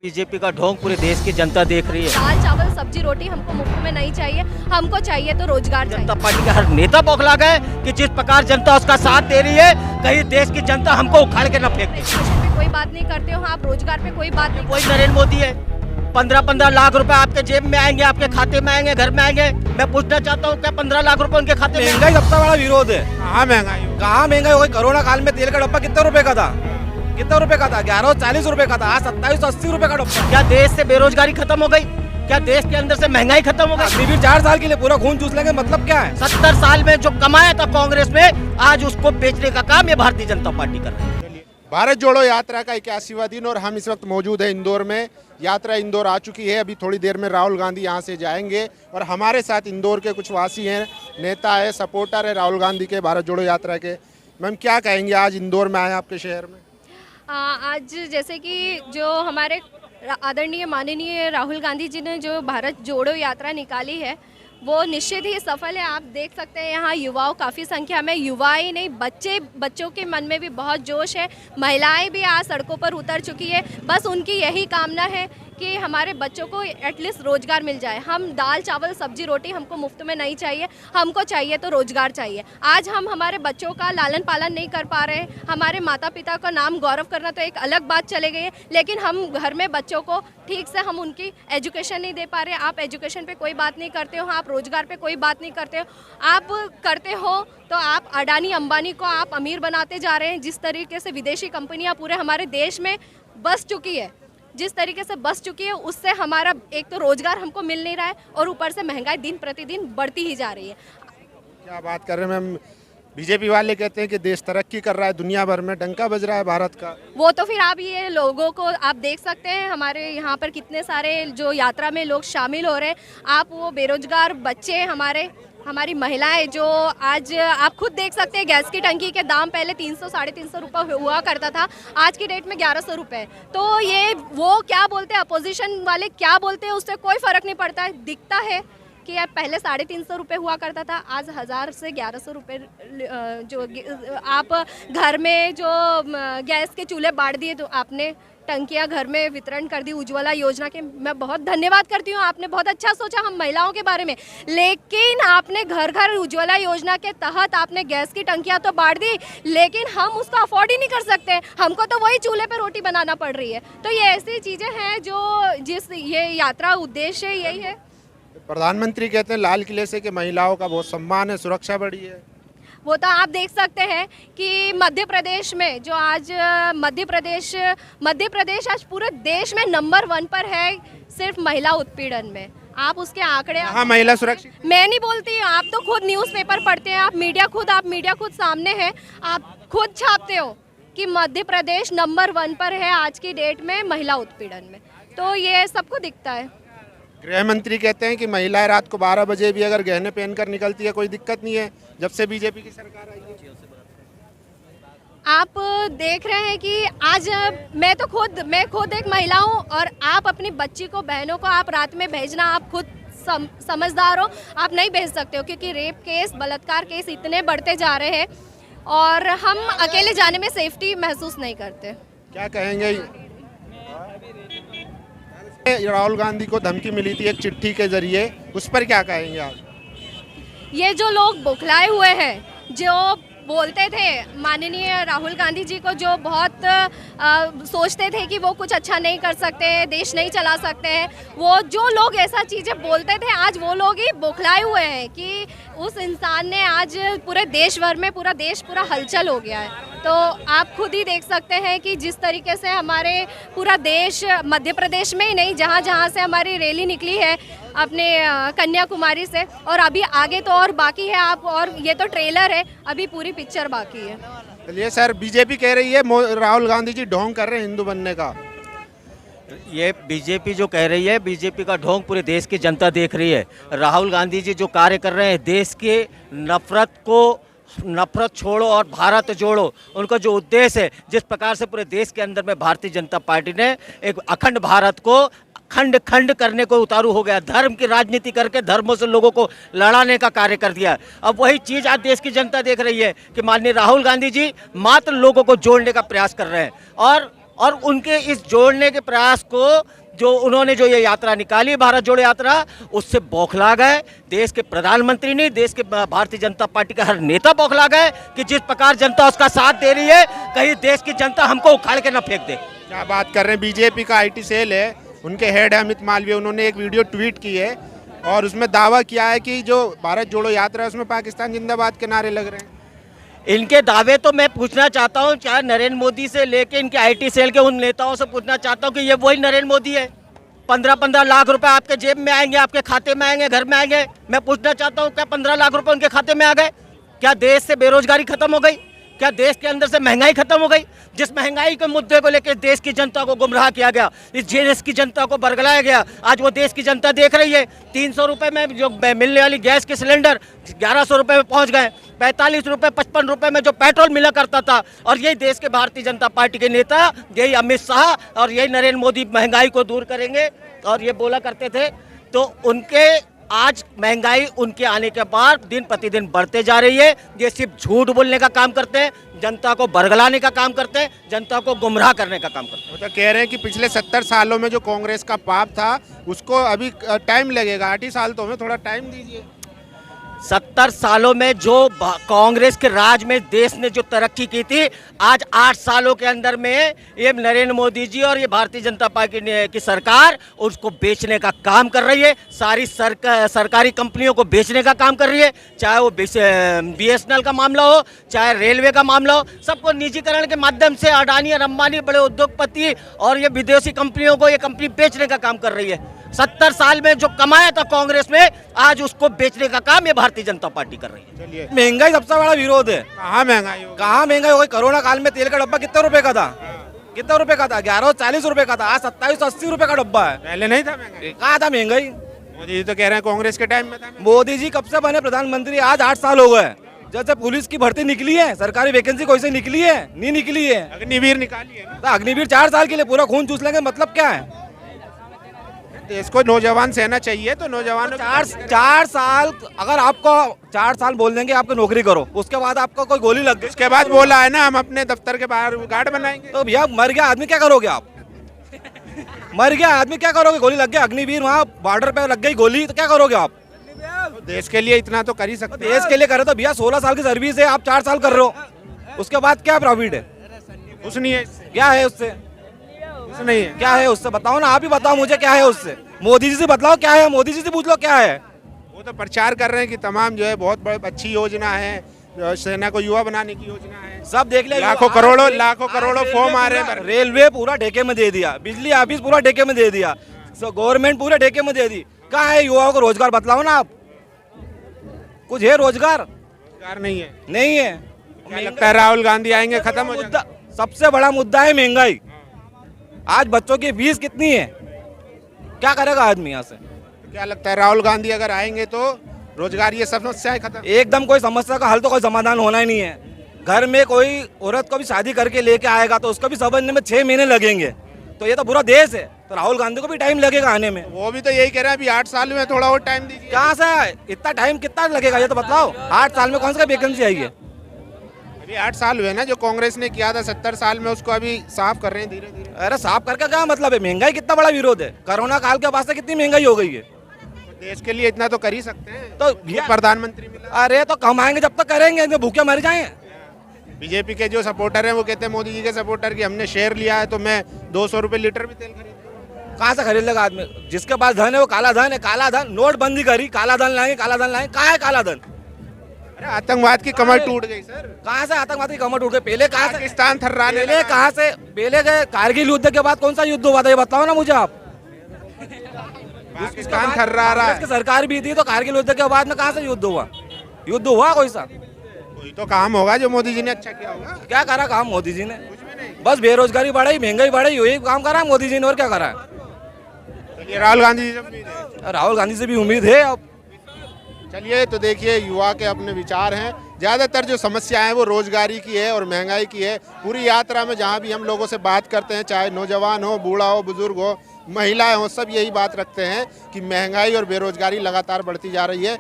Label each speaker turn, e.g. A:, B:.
A: BJP का ढोंग पूरे देश की जनता देख रही है।
B: दाल चावल सब्जी रोटी हमको मुफ्त में नहीं चाहिए, हमको चाहिए तो रोजगार चाहिए।
A: जनता पार्टी के हर नेता बौखला गए कि जिस प्रकार जनता उसका साथ दे रही है, कहीं देश की जनता हमको उखाड़ के न फेंक दे।
B: एजुकेशन पे कोई बात नहीं करते हो आप, रोजगार पे कोई बात नहीं।
A: वही नरेंद्र मोदी है, 15-15 लाख रुपए आपके जेब में आएंगे, आपके खाते में आएंगे, घर में आएंगे। मैं पूछना चाहता हूँ क्या 15 लाख रुपए उनके खाते में?
C: महंगाई सबसे बड़ा विरोध है। कहाँ महंगाई हो गई? कोरोना काल में तेल का डब्बा कितने रुपए का था? 1140 रुपए का था, आज 2780 रुपए का डब्बा।
A: क्या देश से बेरोजगारी खत्म हो गई? क्या देश के अंदर से महंगाई खत्म हो गई?
C: अभी भी 4 साल के लिए पूरा खून चूस लेंगे, मतलब क्या है?
A: 70 साल में जो कमाया था कांग्रेस में, आज उसको बेचने का काम ये भारतीय जनता पार्टी कर रही है।
D: भारत जोड़ो यात्रा का 81वां दिन और हम इस वक्त मौजूद है इंदौर में। यात्रा इंदौर आ चुकी है, अभी थोड़ी देर में राहुल गांधी यहाँ से जाएंगे और हमारे साथ इंदौर के कुछ वासी हैं, नेता है, सपोर्टर है राहुल गांधी के, भारत जोड़ो यात्रा के। मैम क्या कहेंगे, आज इंदौर में आए आपके शहर में?
B: आज जैसे कि जो हमारे आदरणीय माननीय राहुल गांधी जी ने जो भारत जोड़ो यात्रा निकाली है वो निश्चित ही सफल है। आप देख सकते हैं यहाँ युवाओं काफ़ी संख्या में, युवा ही नहीं बच्चों के मन में भी बहुत जोश है। महिलाएं भी आज सड़कों पर उतर चुकी है। बस उनकी यही कामना है कि हमारे बच्चों को एटलीस्ट रोजगार मिल जाए। हम दाल चावल सब्जी रोटी हमको मुफ्त में नहीं चाहिए, हमको चाहिए तो रोजगार चाहिए। आज हम हमारे बच्चों का लालन पालन नहीं कर पा रहे हैं, हमारे माता पिता का नाम गौरव करना तो एक अलग बात चले गई है, लेकिन हम घर में बच्चों को ठीक से हम उनकी एजुकेशन नहीं दे पा रहे। आप एजुकेशन पे कोई बात नहीं करते हो, आप रोजगार पे कोई बात नहीं करते हो। आप करते हो तो आप अडानी अंबानी को आप अमीर बनाते जा रहे हैं। जिस तरीके से विदेशी कंपनियां पूरे हमारे देश में बस चुकी है, जिस तरीके से बस चुकी है, उससे हमारा एक तो रोजगार हमको मिल नहीं रहा है और ऊपर से महंगाई दिन प्रतिदिन बढ़ती ही जा रही है।
D: क्या बात कर रहे हैं मैम? बीजेपी वाले कहते हैं कि देश तरक्की कर रहा है, दुनिया भर में डंका बज रहा है भारत का।
B: वो तो फिर आप ये लोगों को आप देख सकते हैं, हमारे यहाँ पर कितने सारे जो यात्रा में लोग शामिल हो रहे हैं। आप वो बेरोजगार बच्चे, हमारी महिलाएं जो आज आप खुद देख सकते हैं, गैस की टंकी के दाम पहले 300-350 रुपये हुआ करता था, आज की डेट में 1100 रुपये। तो ये वो क्या बोलते हैं, अपोजिशन वाले क्या बोलते हैं, उससे कोई फ़र्क नहीं पड़ता है। दिखता है कि यार पहले 350 रुपये हुआ करता था, आज 1000 से 1100 रुपये जो आप घर में जो गैस के चूल्हे बांट दिए, तो आपने टंकियां घर में वितरण कर दी उज्ज्वला योजना के। मैं बहुत धन्यवाद करती हूँ, आपने बहुत अच्छा सोचा हम महिलाओं के बारे में, लेकिन आपने घर घर उज्ज्वला योजना के तहत आपने गैस की टंकियां तो बांट दी, लेकिन हम उसको अफोर्ड ही नहीं कर सकते। हमको तो वही चूल्हे पे रोटी बनाना पड़ रही है। तो ये ऐसी चीज़ें हैं जो ये यात्रा उद्देश्य यही है।
D: प्रधानमंत्री कहते हैं लाल किले से कि महिलाओं का बहुत सम्मान है, सुरक्षा बढ़ी है।
B: वो तो आप देख सकते हैं कि मध्य प्रदेश में जो आज मध्य प्रदेश आज पूरे देश में नंबर 1 पर है सिर्फ महिला उत्पीड़न में। आप उसके आंकड़े
D: हाँ, महिला सुरक्षित।
B: मैं नहीं बोलती, आप तो खुद न्यूज़पेपर पढ़ते हैं, आप मीडिया खुद सामने है, आप खुद छापते हो कि मध्य प्रदेश नंबर 1 पर है आज की डेट में महिला उत्पीड़न में। तो ये सबको दिखता है।
D: गृह मंत्री कहते हैं कि महिलाएं रात को 12 बजे भी अगर गहने पहनकर निकलती है कोई दिक्कत नहीं है, जब से बीजेपी की सरकार आई है।
B: आप देख रहे हैं कि आज मैं खुद एक महिला हूँ, और आप अपनी बच्ची को, बहनों को आप रात में भेजना, आप खुद समझदार हो, आप नहीं भेज सकते हो, क्योंकि रेप केस, बलात्कार केस इतने बढ़ते जा रहे हैं और हम अकेले जाने में सेफ्टी महसूस नहीं करते।
D: क्या कहेंगे? राहुल गांधी को धमकी मिली थी एक चिट्ठी के जरिए, उस पर क्या कहेंगे आप?
B: ये जो लोग बौखलाए हुए हैं, जो बोलते थे माननीय राहुल गांधी जी को, जो बहुत सोचते थे कि वो कुछ अच्छा नहीं कर सकते, देश नहीं चला सकते हैं, वो जो लोग ऐसा चीज़ें बोलते थे, आज वो लोग ही बौखलाए हुए हैं कि उस इंसान ने आज पूरे देश भर में पूरा हलचल हो गया है। तो आप खुद ही देख सकते हैं कि जिस तरीके से हमारे पूरा देश, मध्य प्रदेश में ही नहीं, जहाँ जहाँ से हमारी रैली निकली है अपने कन्याकुमारी से, और अभी आगे तो और बाकी है, आप, और ये तो ट्रेलर है, अभी पूरी पिक्चर बाकी है।
D: चलिए सर, बीजेपी कह रही है राहुल गांधी जी ढोंग कर रहे हैं हिंदू बनने का।
A: ये बीजेपी जो कह रही है, बीजेपी का ढोंग पूरे देश की जनता देख रही है। राहुल गांधी जी जो कार्य कर रहे हैं, देश के नफरत छोड़ो और भारत जोड़ो, उनका जो उद्देश्य है, जिस प्रकार से पूरे देश के अंदर में भारतीय जनता पार्टी ने एक अखंड भारत को खंड खंड करने को उतारू हो गया, धर्म की राजनीति करके धर्मों से लोगों को लड़ाने का कार्य कर दिया। अब वही चीज़ आज देश की जनता देख रही है कि माननीय राहुल गांधी जी मात्र लोगों को जोड़ने का प्रयास कर रहे हैं। और और उनके इस जोड़ने के प्रयास को जो उन्होंने जो ये यात्रा निकाली भारत जोड़ो यात्रा, उससे बौखला गए देश के प्रधानमंत्री नहीं, देश के भारतीय जनता पार्टी का हर नेता बौखला गए कि जिस प्रकार जनता उसका साथ दे रही है, कहीं देश की जनता हमको उखाड़ के न फेंक दे।
D: क्या बात कर रहे हैं। बीजेपी का आईटी सेल है, उनके हेड है अमित मालवीय, उन्होंने एक वीडियो ट्वीट की है और उसमें दावा किया है कि जो भारत जोड़ो यात्रा है उसमें पाकिस्तान जिंदाबाद के नारे लग रहे हैं।
A: इनके दावे तो मैं पूछना चाहता हूं, चाहे नरेंद्र मोदी से लेके इनके आईटी सेल के उन नेताओं से पूछना चाहता हूं कि ये वही नरेंद्र मोदी है? 15-15 लाख रुपए आपके जेब में आएंगे, आपके खाते में आएंगे, घर में आएंगे। मैं पूछना चाहता हूं, क्या 15 लाख रुपए उनके खाते में आ गए? क्या देश से बेरोजगारी खत्म हो गई? क्या देश के अंदर से महंगाई खत्म हो गई? जिस महंगाई के मुद्दे को लेकर देश की जनता को गुमराह किया गया, इस देश की जनता को बरगलाया गया, आज वो देश की जनता देख रही है। 300 रुपए में जो मिलने वाली गैस के सिलेंडर 1100 रुपए में पहुंच गए, 45 रुपए 55 रुपए में जो पेट्रोल मिला करता था। और यही देश के भारतीय जनता पार्टी के नेता, यही अमित शाह और यही नरेंद्र मोदी महंगाई को दूर करेंगे और ये बोला करते थे। तो उनके आज महंगाई उनके आने के बाद दिन प्रतिदिन बढ़ते जा रही है। ये सिर्फ झूठ बोलने का काम करते हैं, जनता को बरगलाने का काम करते हैं, जनता को गुमराह करने का काम करते हैं।
D: वो तो कह रहे हैं कि पिछले 70 सालों में जो कांग्रेस का पाप था उसको अभी टाइम लगेगा, 8 ही साल तो हमें थोड़ा टाइम दीजिए।
A: 70 सालों में जो कांग्रेस के राज में देश ने जो तरक्की की थी, आज 8 सालों के अंदर में ये नरेंद्र मोदी जी और ये भारतीय जनता पार्टी की सरकार उसको बेचने का काम कर रही है। सारी सरकारी कंपनियों को बेचने का काम कर रही है, चाहे वो BSNL का मामला हो, चाहे रेलवे का मामला हो, सबको निजीकरण के माध्यम से अडानी और अंबानी बड़े उद्योगपति और ये विदेशी कंपनियों को ये कंपनी बेचने का काम कर रही है। 70 साल में जो कमाया था कांग्रेस में, आज उसको बेचने का काम ये भारतीय जनता पार्टी कर रही है।
D: चलिए,
C: महंगाई सबसे बड़ा विरोध है।
D: कहाँ महंगाई हो?
C: कहाँ महंगाई हो गई? कोरोना काल में तेल का डब्बा कितने रुपए का था? कितने रुपए का था? 1140 रुपए का था, आज 2780 रुपए का डब्बा है।
D: पहले नहीं था महंगाई?
C: कहाँ था महंगाई?
D: मोदी जी तो कह रहे हैं कांग्रेस के टाइम में था।
C: मोदी जी कब से बने प्रधानमंत्री? आज 8 साल हो गए। जैसे पुलिस की भर्ती निकली है, सरकारी वैकेंसी कोई से निकली है? नहीं निकली है।
D: अग्निवीर निकाली है ना।
C: तो अग्निवीर 4 साल के लिए पूरा खून चूस लेंगे, मतलब क्या है?
D: देश को नौजवान सेना चाहिए, तो नौजवानों को
C: 4 साल अगर आपको 4 साल बोल देंगे आपको नौकरी करो, उसके बाद आपको कोई गोली लग गई,
D: उसके बाद बोला है ना हम अपने दफ्तर के बाहर गार्ड बनाएंगे।
C: तो भैया मर गया आदमी क्या करोगे आप? मर गया आदमी क्या करोगे? गोली लग गया, अग्निवीर वहाँ बॉर्डर पे लग गई गोली, तो क्या करोगे आप?
D: तो देश के लिए इतना तो कर ही सकते हैं।
C: देश के लिए करे तो भैया 16 साल की सर्विस है, आप 4 साल कर रहे हो, उसके बाद क्या प्रॉफिट है?
D: कुछ नहीं है,
C: क्या है उससे?
D: कुछ नहीं है।
C: क्या है उससे? बताओ ना, आप ही बताओ मुझे क्या है उससे। मोदी जी से बतलाओ क्या है, मोदी जी से पूछ लो क्या है।
D: वो तो प्रचार कर रहे हैं कि तमाम जो है बहुत बड़ी अच्छी योजना है, सेना को युवा बनाने की योजना है।
C: सब देख लिया,
D: लाखों करोड़ों फॉर्म आ रहे हैं।
C: रेलवे पूरा ठेके में दे दिया, बिजली ऑफिस पूरा ठेके में दे दिया, गवर्नमेंट पूरे ठेके में दे दी। कहाँ है युवाओं को रोजगार? बतलाओ ना आप, कुछ है रोजगार?
D: रोजगार नहीं है।
C: नहीं है।
D: क्या लगता है राहुल गांधी आएंगे खत्म हो जाएगा?
C: सबसे बड़ा मुद्दा है महंगाई। आज बच्चों की फीस कितनी है? क्या करेगा आदमी यहाँ से?
D: तो क्या लगता है राहुल गांधी अगर आएंगे तो रोजगार ये सब समस्याएं खत्म?
C: एकदम कोई समस्या का हल तो कोई समाधान होना ही नहीं है। घर में कोई औरत को भी शादी करके लेके आएगा तो उसको भी समझने में 6 महीने लगेंगे, तो ये तो पूरा देश है, तो राहुल गांधी को भी टाइम लगेगा आने में।
D: वो भी तो यही कह रहे हैं अभी 8 साल में थोड़ा और टाइम दीजिए।
C: कहाँ से इतना टाइम कितना लगेगा ये तो बताओ? 8 साल में कौन सा वैकेंसी आई है?
D: अभी 8 साल हुए ना, जो कांग्रेस ने किया था 70 साल में, उसको अभी साफ कर रहे हैं धीरे धीरे।
C: अरे साफ करके क्या मतलब है? महंगाई कितना बड़ा विरोध है? कोरोना काल के बाद से कितनी महंगाई हो गई है?
D: तो देश के लिए इतना तो कर ही सकते हैं।
C: तो
D: ये प्रधानमंत्री मिला।
C: अरे तो कमाएंगे जब तक करेंगे, इनमें भूखे मर जाएं।
D: बीजेपी के जो सपोर्टर हैं वो कहते हैं मोदी जी के सपोर्टर की हमने शेयर लिया है तो मैं 200 रुपए लीटर भी तेल खरीद।
C: कहाँ से खरीद लेगा आदमी? जिसके पास धन है वो काला धन है। काला धन, नोटबंदी करी, काला धन लाएंगे, काला धन लाएंगे। कहाँ है काला धन?
D: अरे आतंकवाद की कमर टूट गई सर।
C: कहाँ से आतंकवाद की कमर टूट गई? पहले कहाँ से?
D: पाकिस्तान थर्राने
C: पहले
D: लगा।
C: कहाँ से? पहले गए कारगिल युद्ध के बाद कौन सा युद्ध हुआ था ये बताओ ना मुझे आप।
D: पाकिस्तान थर्रा रहा है।
C: कांग्रेस की सरकार भी थी तो कारगिल युद्ध के बाद में कहाँ से युद्ध हुआ? युद्ध हुआ कोई सा?
D: कोई तो काम होगा जो मोदी जी ने अच्छा किया होगा।
C: क्या करा काम मोदी जी ने? बस बेरोजगारी बढ़ाई, महंगाई बढ़ाई, यही काम करा मोदी जी ने, और क्या करा है?
D: चलिए राहुल गांधी जी से उम्मीद है।
C: राहुल गांधी से भी उम्मीद है अब।
D: चलिए तो देखिए युवा के अपने विचार हैं। ज़्यादातर जो समस्या है वो रोजगारी की है और महंगाई की है। पूरी यात्रा में जहाँ भी हम लोगों से बात करते हैं, चाहे नौजवान हो, बूढ़ा हो, बुजुर्ग हो, महिलाएं हो, सब यही बात रखते हैं कि महंगाई और बेरोजगारी लगातार बढ़ती जा रही है।